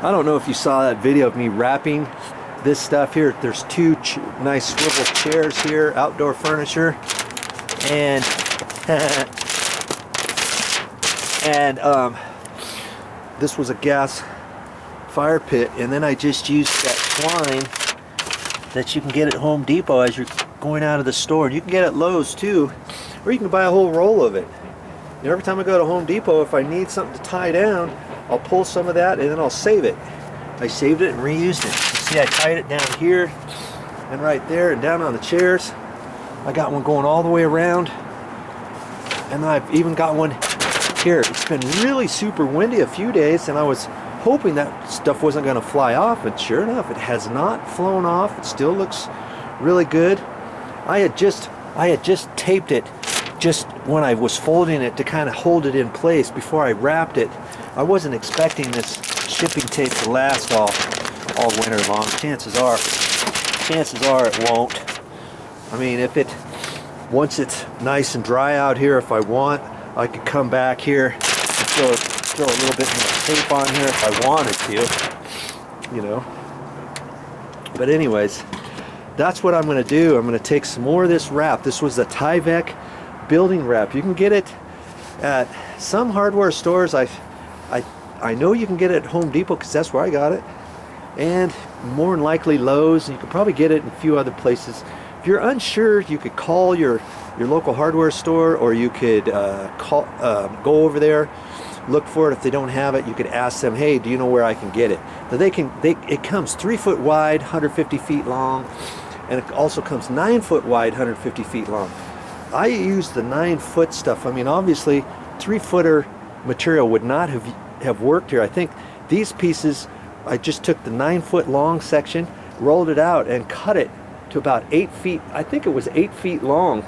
I don't know if you saw that video of me wrapping this stuff here. There's two nice swivel chairs here, outdoor furniture, and this was a gas fire pit, and then I just used that twine that you can get at Home Depot as you're going out of the store, and you can get at Lowe's too, or you can buy a whole roll of it. And every time I go to Home Depot, if I need something to tie down, I'll pull some of that and then I'll save it. I saved it and reused it. You see, I tied it down here and right there and down on the chairs. I got one going all the way around, and then I've even got one here. It's been really super windy a few days, and I was hoping that stuff wasn't going to fly off, but sure enough, it has not flown off. It still looks really good. I had just taped it just when I was folding it to kind of hold it in place before I wrapped it. I wasn't expecting this shipping tape to last all winter long. Chances are it won't. I mean, once it's nice and dry out here, if I want, I could come back here and throw a little bit more tape on here if I wanted to, you know. But anyways, that's what I'm going to do. I'm going to take some more of this wrap. This was the Tyvek building wrap. You can get it at some hardware stores. I know you can get it at Home Depot because that's where I got it, and more than likely Lowe's. You could probably get it in a few other places. If you're unsure, you could call your local hardware store, or you could go over there, look for it. If they don't have it, you could ask them, hey, do you know where I can get it? But it comes 3 foot wide, 150 feet long, and it also comes 9 foot wide, 150 feet long. I use the 9 foot stuff. I mean, obviously 3-footer material would not have worked here. I think these pieces, I just took the 9 foot long section, rolled it out, and cut it to about 8 feet. I think it was 8 feet long,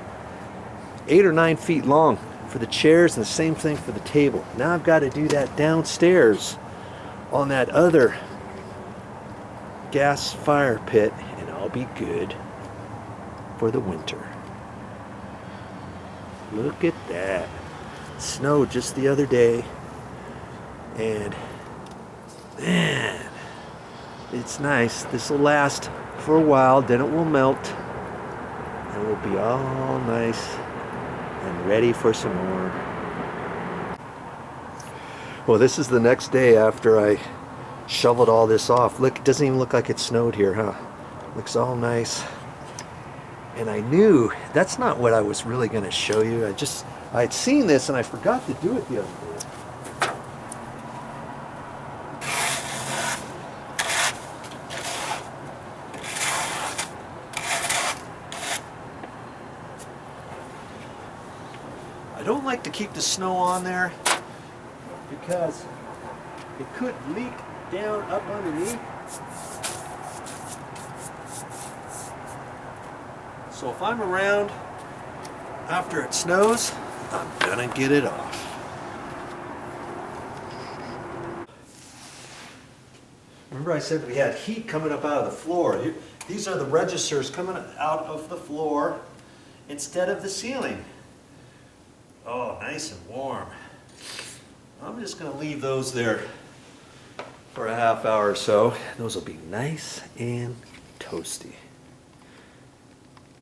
8 or 9 feet long for the chairs, and the same thing for the table. Now I've got to do that downstairs on that other gas fire pit, and I'll be good for the winter. Look at that. It snowed just the other day, and man, it's nice. This will last for a while, then it will melt, and we'll be all nice and ready for some more. Well, this is the next day after I shoveled all this off. Look, it doesn't even look like it snowed here, huh? Looks all nice. And I knew that's not what I was really going to show you. I had seen this and I forgot to do it the other day. I don't like to keep the snow on there because it could leak down up underneath. So if I'm around after it snows, I'm gonna get it off. Remember I said we had heat coming up out of the floor. These are the registers coming out of the floor instead of the ceiling. Oh, nice and warm. I'm just gonna leave those there for a half hour or so. Those will be nice and toasty.